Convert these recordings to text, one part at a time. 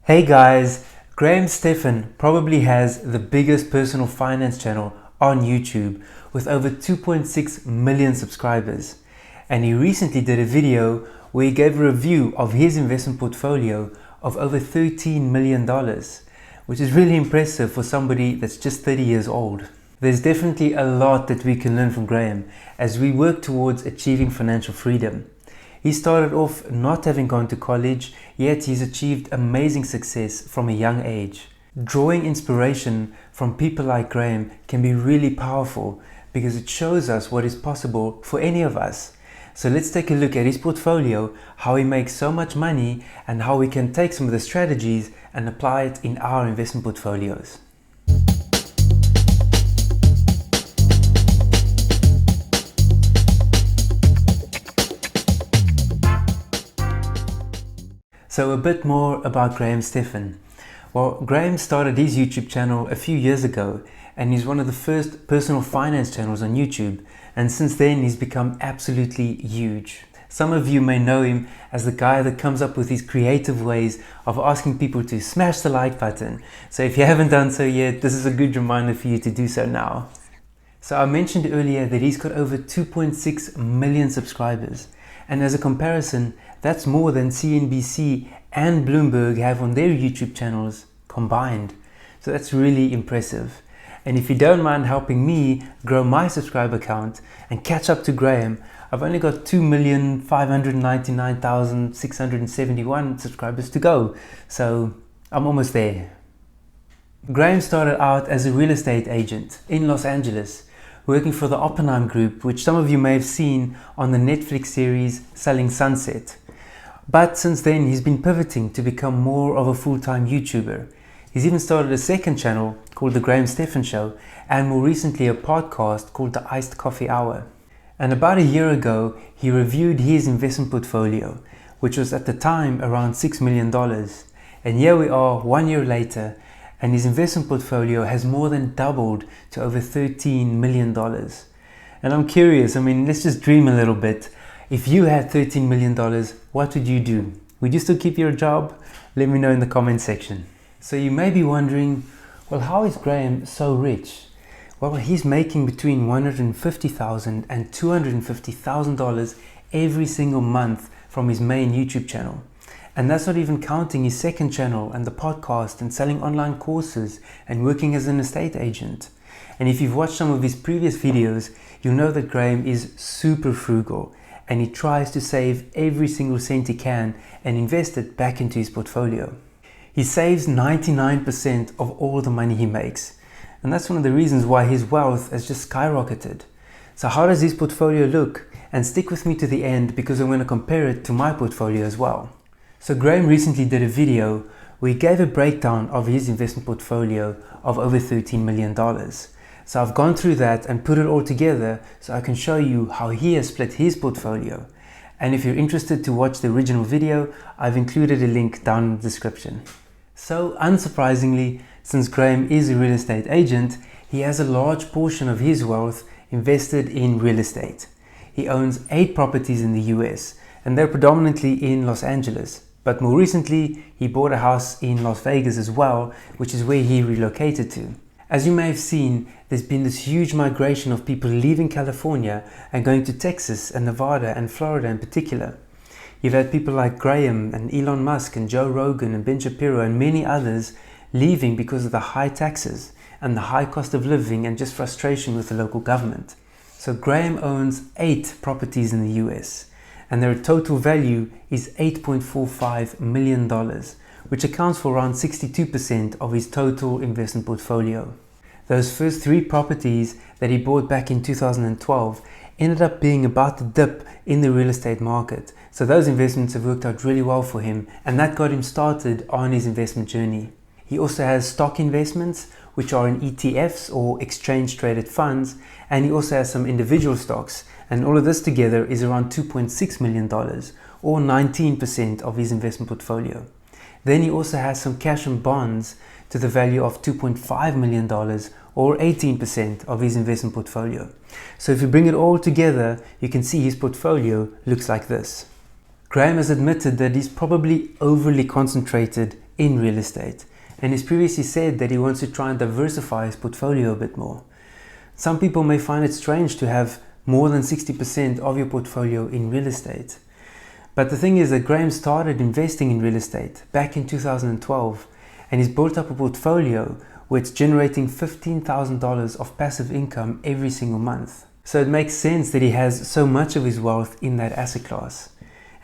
Hey guys, Graham Stephan probably has the biggest personal finance channel on YouTube with over 2.6 million subscribers. And he recently did a video where he gave a review of his investment portfolio of over $13 million, which is really impressive for somebody that's just 30 years old. There's definitely a lot that we can learn from Graham as we work towards achieving financial freedom. He started off not having gone to college, yet he's achieved amazing success from a young age. Drawing inspiration from people like Graham can be really powerful because it shows us what is possible for any of us. So let's take a look at his portfolio, how he makes so much money, and how we can take some of the strategies and apply it in our investment portfolios. So a bit more about Graham Stephan. Well, Graham started his YouTube channel a few years ago and he's one of the first personal finance channels on YouTube, and since then he's become absolutely huge. Some of you may know him as the guy that comes up with these creative ways of asking people to smash the like button. So if you haven't done so yet, this is a good reminder for you to do so now. So I mentioned earlier that he's got over 2.6 million subscribers, and as a comparison, that's more than CNBC and Bloomberg have on their YouTube channels combined. So that's really impressive. And if you don't mind helping me grow my subscriber count and catch up to Graham, I've only got 2,599,671 subscribers to go. So I'm almost there. Graham started out as a real estate agent in Los Angeles, working for the Oppenheim Group, which some of you may have seen on the Netflix series Selling Sunset. But since then, he's been pivoting to become more of a full-time YouTuber. He's even started a second channel called The Graham Stephan Show, and more recently a podcast called The Iced Coffee Hour. And about a year ago, he reviewed his investment portfolio, which was at the time around $6 million. And here we are 1 year later, and his investment portfolio has more than doubled to over $13 million. And I'm curious, let's just dream a little bit. If you had $13 million, what would you do? Would you still keep your job? Let me know in the comment section. So you may be wondering, well, how is Graham so rich? Well, he's making between $150,000 and $250,000 every single month from his main YouTube channel. And that's not even counting his second channel and the podcast and selling online courses and working as an estate agent. And if you've watched some of his previous videos, you'll know that Graham is super frugal and he tries to save every single cent he can and invest it back into his portfolio. He saves 99% of all the money he makes. And that's one of the reasons why his wealth has just skyrocketed. So how does his portfolio look? And stick with me to the end because I'm going to compare it to my portfolio as well. So Graham recently did a video where he gave a breakdown of his investment portfolio of over $13 million. So I've gone through that and put it all together so I can show you how he has split his portfolio. And if you're interested to watch the original video, I've included a link down in the description. So unsurprisingly, since Graham is a real estate agent, he has a large portion of his wealth invested in real estate. He owns 8 properties in the US, and they're predominantly in Los Angeles. But more recently, he bought a house in Las Vegas as well, which is where he relocated to. As you may have seen, there's been this huge migration of people leaving California and going to Texas and Nevada and Florida in particular. You've had people like Graham and Elon Musk and Joe Rogan and Ben Shapiro and many others leaving because of the high taxes and the high cost of living and just frustration with the local government. So Graham owns 8 properties in the US. And their total value is $8.45 million, which accounts for around 62% of his total investment portfolio. Those first 3 properties that he bought back in 2012 ended up being about to dip in the real estate market. So those investments have worked out really well for him, and that got him started on his investment journey. He also has stock investments, which are in ETFs or exchange traded funds, and he also has some individual stocks, and all of this together is around $2.6 million or 19% of his investment portfolio. Then he also has some cash and bonds to the value of $2.5 million or 18% of his investment portfolio. So if you bring it all together, you can see his portfolio looks like this. Graham has admitted that he's probably overly concentrated in real estate, and he's previously said that he wants to try and diversify his portfolio a bit more. Some people may find it strange to have more than 60% of your portfolio in real estate. But the thing is that Graham started investing in real estate back in 2012, and he's built up a portfolio where it's generating $15,000 of passive income every single month. So it makes sense that he has so much of his wealth in that asset class.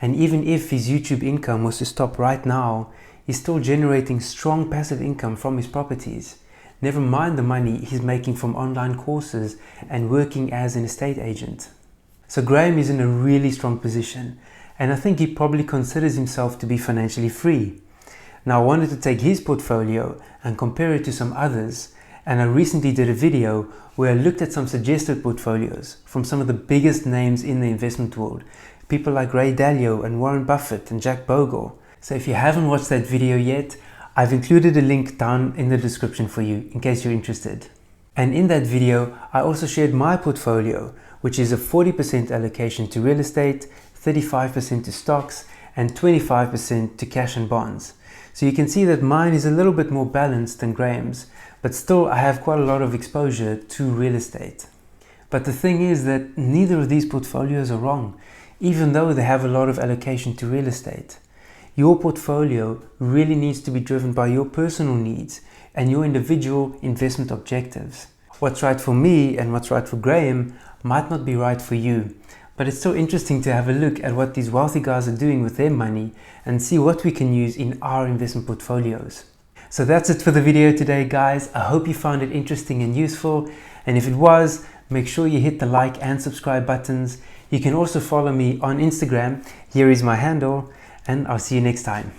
And even if his YouTube income was to stop right now, he's still generating strong passive income from his properties. Never mind the money he's making from online courses and working as an estate agent. So Graham is in a really strong position, and I think he probably considers himself to be financially free. Now I wanted to take his portfolio and compare it to some others, and I recently did a video where I looked at some suggested portfolios from some of the biggest names in the investment world, people like Ray Dalio and Warren Buffett and Jack Bogle. So if you haven't watched that video yet, I've included a link down in the description for you in case you're interested. And in that video, I also shared my portfolio, which is a 40% allocation to real estate, 35% to stocks, and 25% to cash and bonds. So you can see that mine is a little bit more balanced than Graham's, but still I have quite a lot of exposure to real estate. But the thing is that neither of these portfolios are wrong, even though they have a lot of allocation to real estate. Your portfolio really needs to be driven by your personal needs and your individual investment objectives. What's right for me and what's right for Graham might not be right for you, but it's still interesting to have a look at what these wealthy guys are doing with their money and see what we can use in our investment portfolios. So that's it for the video today, guys. I hope you found it interesting and useful, and if it was, make sure you hit the like and subscribe buttons. You can also follow me on Instagram. Here is my handle, and I'll see you next time.